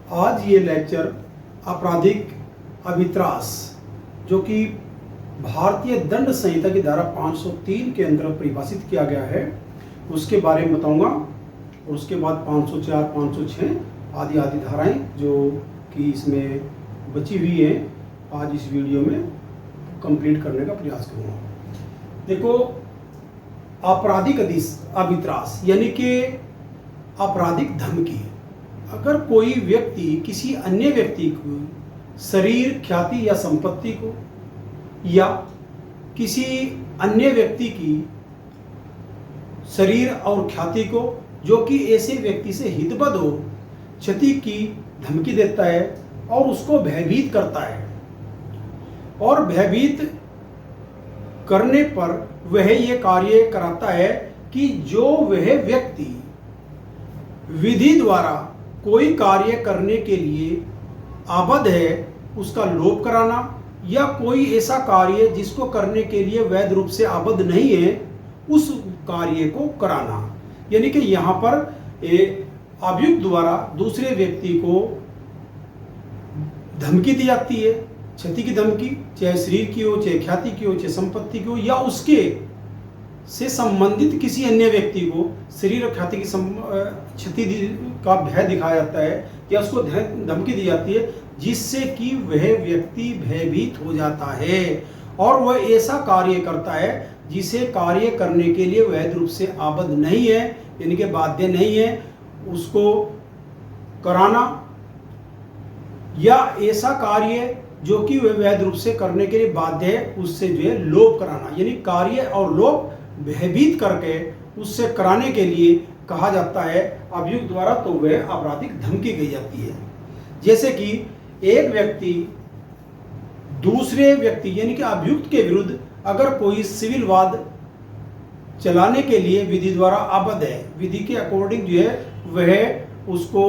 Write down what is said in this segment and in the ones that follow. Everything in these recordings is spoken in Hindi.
आज ये लेक्चर आपराधिक अभित्रास जो कि भारतीय दंड संहिता की धारा 503 के अंतर्गत परिभाषित किया गया है उसके बारे में बताऊंगा, और उसके बाद 504, 506 आदि आदि धाराएं जो कि इसमें बची हुई हैं आज इस वीडियो में कंप्लीट करने का प्रयास करूंगा। देखो, आपराधिक अभित्रास यानी कि आपराधिक धमकी। अगर कोई व्यक्ति किसी अन्य व्यक्ति को शरीर, ख्याति या संपत्ति को या किसी अन्य व्यक्ति की शरीर और ख्याति को जो कि ऐसे व्यक्ति से हितबद्ध हो क्षति की धमकी देता है और उसको भयभीत करता है, और भयभीत करने पर वह ये कार्य कराता है कि जो वह व्यक्ति विधि द्वारा कोई कार्य करने के लिए आबद्ध है उसका लोप कराना, या कोई ऐसा कार्य जिसको करने के लिए वैध रूप से आबद्ध नहीं है उस कार्य को कराना। यानी कि यहाँ पर अभियुक्त द्वारा दूसरे व्यक्ति को धमकी दी जाती है, क्षति की धमकी, चाहे शरीर की हो, चाहे ख्याति की हो, चाहे संपत्ति की हो, या उसके से संबंधित किसी अन्य व्यक्ति को शरीर और ख्याति की क्षति का भय दिखाया जाता है या उसको धमकी दी जाती है, जिससे कि वह व्यक्ति भयभीत हो जाता है और वह ऐसा कार्य करता है जिसे कार्य करने के लिए वैध रूप से आबद्ध नहीं है, यानी कि बाध्य नहीं है, उसको कराना, या ऐसा कार्य जो कि वह वैध रूप से करने के लिए बाध्य है उससे जो है लोप कराना। यानी कार्य और लोप भयभीत करके उससे कराने के लिए कहा जाता है अभियुक्त द्वारा, तो वह आपराधिक धमकी कही जाती है। जैसे कि एक व्यक्ति दूसरे व्यक्ति यानी कि अभियुक्त के विरुद्ध अगर कोई सिविल वाद चलाने के लिए विधि द्वारा आबद्ध है, विधि के अकॉर्डिंग जो है वह उसको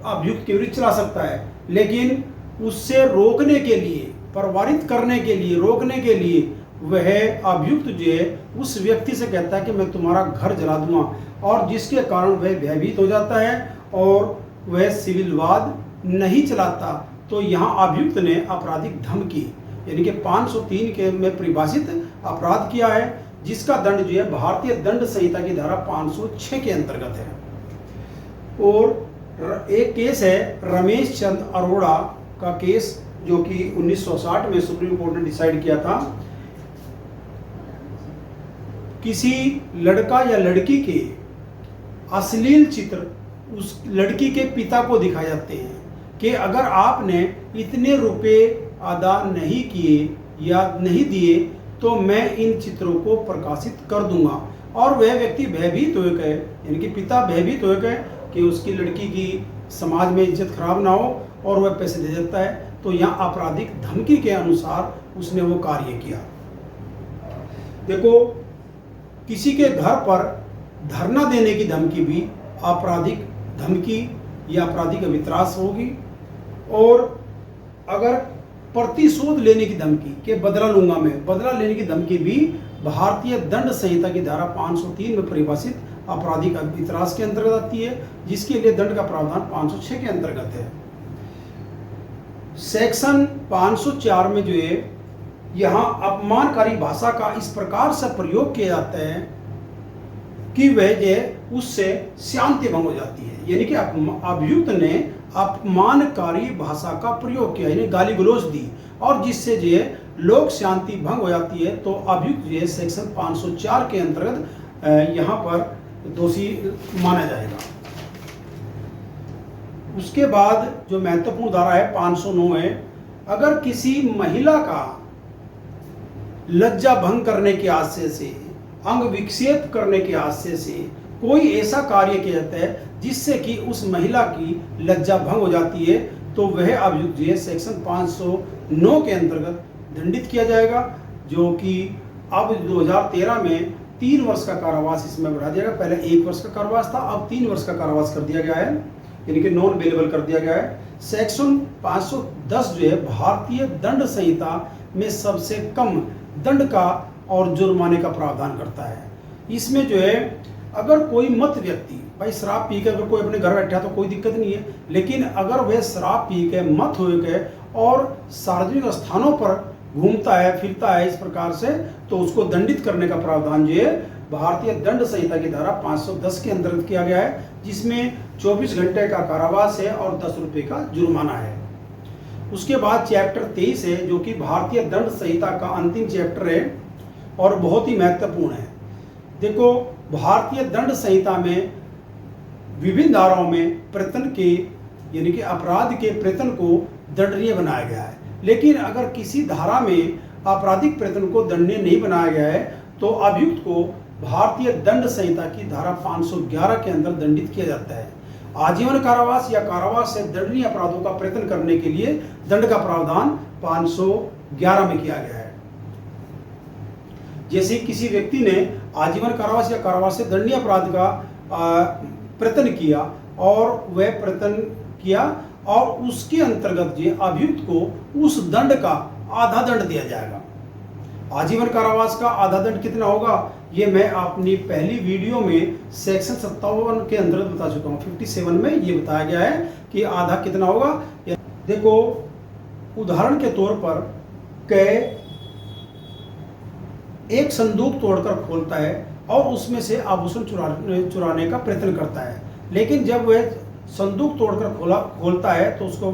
अभियुक्त के विरुद्ध चला सकता है, लेकिन उससे रोकने के लिए, प्रवारित करने के लिए, रोकने के लिए वह अभियुक्त जो है उस व्यक्ति से कहता है कि मैं तुम्हारा घर जला दूंगा, और जिसके कारण वह भयभीत हो जाता है और वह सिविल वाद नहीं चलाता। तो यहाँ अभियुक्त ने आपराधिक धमकी यानी कि 503 के में परिभाषित अपराध किया है, जिसका दंड जो है भारतीय दंड संहिता की धारा 506 के अंतर्गत है। और एक केस है रमेश चंद अरोड़ा का केस, जो कि 1960 में सुप्रीम कोर्ट ने डिसाइड किया था। किसी लड़का या लड़की के अश्लील चित्र उस लड़की के पिता को दिखाए जाते हैं कि अगर आपने इतने रुपए अदा नहीं किए या नहीं दिए तो मैं इन चित्रों को प्रकाशित कर दूंगा, और वह व्यक्ति भयभीत हो गए, यानी कि पिता भयभीत हो गए कि उसकी लड़की की समाज में इज्जत खराब ना हो, और वह पैसे दे देता है। तो यहाँ आपराधिक धमकी के अनुसार उसने वो कार्य किया। देखो, किसी के घर पर धरना देने की धमकी भी आपराधिक धमकी या आपराधिक अभित्रास होगी, और अगर प्रतिशोध लेने की धमकी के बदला लूंगा मैं, बदला लेने की धमकी भी भारतीय दंड संहिता की धारा 503 में परिभाषित आपराधिक अभित्रास के अंतर्गत आती है, जिसके लिए दंड का प्रावधान 506 के अंतर्गत है। सेक्शन 504 में जो है यहाँ अपमानकारी भाषा का इस प्रकार से प्रयोग किया जाता है कि वह जो उससे शांति भंग हो जाती है, यानी कि अभियुक्त ने अपमानकारी भाषा का प्रयोग किया, यानी गाली गलौज दी, और जिससे जो है लोक शांति भंग हो जाती है, तो अभियुक्त जो है सेक्शन 504 के अंतर्गत यहाँ पर दोषी माना जाएगा। उसके बाद जो महत्वपूर्ण धारा है 509 है, अगर किसी महिला का लज्जा भंग करने के आशय से, अंग विक्षेप करने के आशय से कोई ऐसा कार्य किया जाता है जिससे कि उस महिला की लज्जा भंग हो जाती है, तो वह अभियुक्त जो है सेक्शन 509 के अंतर्गत दंडित किया जाएगा, जो कि अब 2013 में 3 वर्ष का कारावास इसमें बढ़ा दिया गया। पहले 1 वर्ष का कारावास था, अब 3 वर्ष का कारावास कर दिया गया है, यानी कि नॉन बेलेबल कर दिया गया है। सेक्शन 510 जो है भारतीय दंड संहिता में सबसे कम दंड का और जुर्माने का प्रावधान करता है। इसमें जो है अगर कोई मत व्यक्ति, भाई शराब पी के अगर कोई अपने घर बैठा तो कोई दिक्कत नहीं है, लेकिन अगर वह शराब पी के मत हो गए और सार्वजनिक स्थानों पर घूमता है फिरता है इस प्रकार से, तो उसको दंडित करने का प्रावधान जो है भारतीय दंड संहिता की धारा 510 के अंतर्गत किया गया है, जिसमें 24 घंटे का कारावास है और 10 रुपये का जुर्माना है। उसके बाद चैप्टर 23 है, जो कि भारतीय दंड संहिता का अंतिम चैप्टर है और बहुत ही महत्वपूर्ण है। देखो, भारतीय दंड संहिता में विभिन्न धाराओं में प्रयत्न के यानी कि अपराध के प्रयत्न को दंडनीय बनाया गया है, लेकिन अगर किसी धारा में आपराधिक प्रयत्न को दंडनीय नहीं बनाया गया है तो अभियुक्त को भारतीय दंड संहिता की धारा 511 के अंदर दंडित किया जाता है। आजीवन कारावास या कारावास से दंडनीय अपराधों का प्रयत्न करने के लिए दंड का प्रावधान 511 में किया गया है। जैसे किसी व्यक्ति ने आजीवन कारावास या कारावास से दंडनीय अपराध का प्रयत्न किया और वह प्रयत्न किया और उसके अंतर्गत जो अभियुक्त को उस दंड का आधा दंड दिया जाएगा। आजीवन कारावास का आधा दंड कितना होगा, ये मैं अपनी पहली वीडियो में सेक्शन 57 के अंतर्गत बता चुका हूँ। 57 में ये बताया गया है कि आधा कितना होगा। देखो, उदाहरण के तौर पर एक संदूक तोड़कर खोलता है और उसमें से आभूषण चुराने का प्रयत्न करता है, लेकिन जब वह संदूक तोड़कर खोलता है तो उसको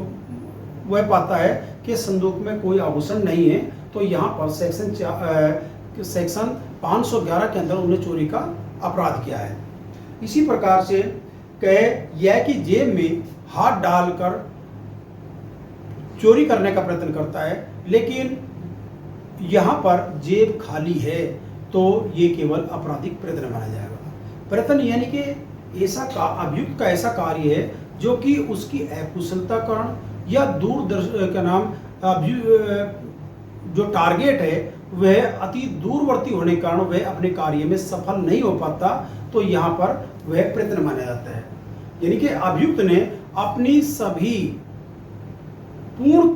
वह पाता है कि संदूक में कोई आभूषण नहीं है, तो यहाँ पर सेक्शन 511 के अंदर उन्हें चोरी का अपराध किया है। इसी प्रकार से यह कि जेब में हाथ डालकर चोरी करने का प्रयत्न करता है, लेकिन यहाँ पर जेब खाली है, तो ये केवल आपराधिक प्रयत्न माना जाएगा। प्रयत्न यानी कि ऐसा का अभियुक्त का ऐसा कार्य है जो कि उसकी अकुशलता कारण या दूरदर्शी का नाम जो टारगेट है वह अति दूरवर्ती होने के कारण वह अपने कार्य में सफल नहीं हो पाता, तो यहाँ पर वह प्रयत्न माना जाता है। यानी कि अभियुक्त ने अपनी सभी पूर्ण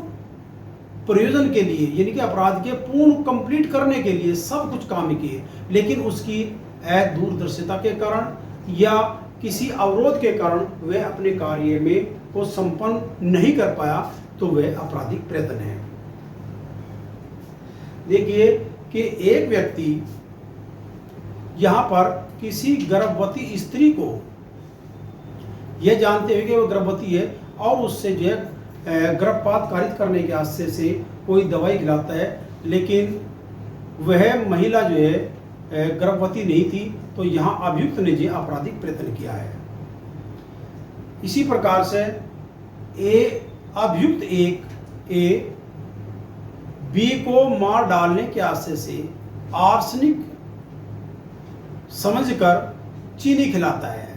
प्रयोजन के लिए यानी कि अपराध के पूर्ण कंप्लीट करने के लिए सब कुछ काम किए, लेकिन उसकी दूरदर्शिता के कारण या किसी अवरोध के कारण वह अपने कार्य में को संपन्न नहीं कर पाया, तो वह आपराधिक प्रयत्न है। देखिए कि एक व्यक्ति यहाँ पर किसी गर्भवती स्त्री को यह जानते हुए कि वह गर्भवती है और उससे जो है गर्भपात कारित करने के आशय से कोई दवाई खिलाता है, लेकिन वह महिला जो है गर्भवती नहीं थी, तो यहाँ अभियुक्त ने जो आपराधिक प्रयत्न किया है। इसी प्रकार से अभियुक्त एक बी को मार डालने के आशय से आर्सेनिक समझकर चीनी खिलाता है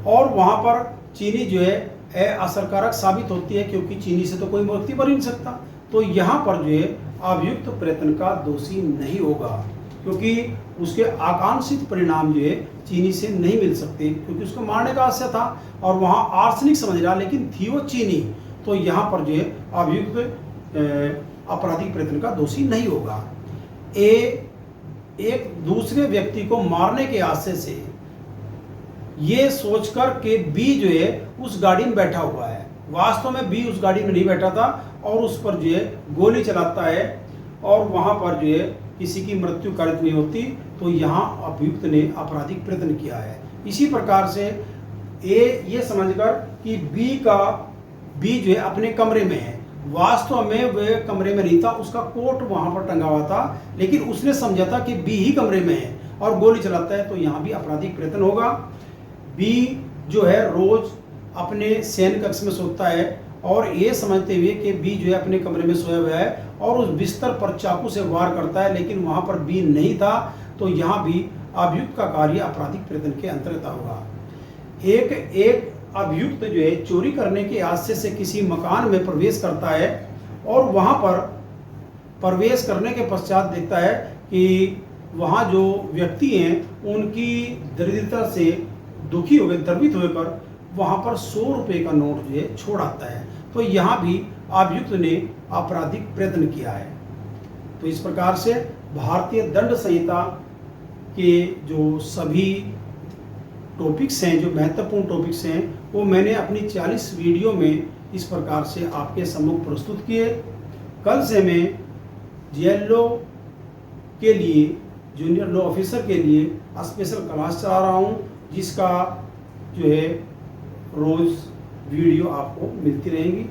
और वहां पर चीनी जो है असरकारक साबित होती है, क्योंकि चीनी से तो कोई व्यक्ति मर ही नहीं सकता, तो यहाँ पर जो है अभियुक्त प्रयत्न का दोषी नहीं होगा, क्योंकि उसके आकांक्षित परिणाम जो है चीनी से नहीं मिल सकते, क्योंकि उसको मारने का आशय था और वहाँ आर्सेनिक समझ रहा लेकिन थी वो चीनी, तो यहाँ पर जो है अभियुक्त आपराधिक प्रयत्न का दोषी नहीं होगा। एक दूसरे व्यक्ति को मारने के आशय से ये सोचकर कि बी जो है उस गाड़ी में बैठा हुआ है, वास्तव में बी उस गाड़ी में नहीं बैठा था और उस पर जो है गोली चलाता है और वहां पर जो है किसी की मृत्यु कारित नहीं होती, तो यहाँ अभियुक्त ने आपराधिक प्रयत्न किया है। इसी प्रकार से ये समझकर कि बी जो है अपने कमरे में है, वास्तव में वह कमरे में नहीं था, उसका कोट वहां पर टंगा हुआ था, लेकिन उसने समझा था कि बी ही कमरे में है और गोली चलाता है, तो यहाँ भी आपराधिक प्रयत्न होगा। बी जो है रोज अपने शयन कक्ष में सोता है और ये समझते हुए कि बी जो है अपने कमरे में सोया हुआ है और उस बिस्तर पर चाकू से वार करता है, लेकिन वहां पर बी नहीं था, तो यहाँ भी अभियुक्त का कार्य आपराधिक प्रयत्न के अंतर्गत होगा। एक अभियुक्त जो है चोरी करने के आशय से किसी मकान में प्रवेश करता है और वहां पर प्रवेश करने के पश्चात देखता है कि वहां जो व्यक्ति हैं उनकी दरिद्रता से दुखी हो गए, द्रवित होकर वहां पर 100 रुपये का नोट जो है छोड़ आता है, तो यहाँ भी अभियुक्त ने आपराधिक प्रयत्न किया है। तो इस प्रकार से भारतीय दंड संहिता के जो सभी टॉपिक्स हैं, जो महत्वपूर्ण टॉपिक्स हैं, वो मैंने अपनी 40 वीडियो में इस प्रकार से आपके सम्मुख प्रस्तुत किए। कल से मैं JLO के लिए, जूनियर लॉ ऑफिसर के लिए स्पेशल क्लास चला रहा हूँ, जिसका जो है रोज़ वीडियो आपको मिलती रहेंगी।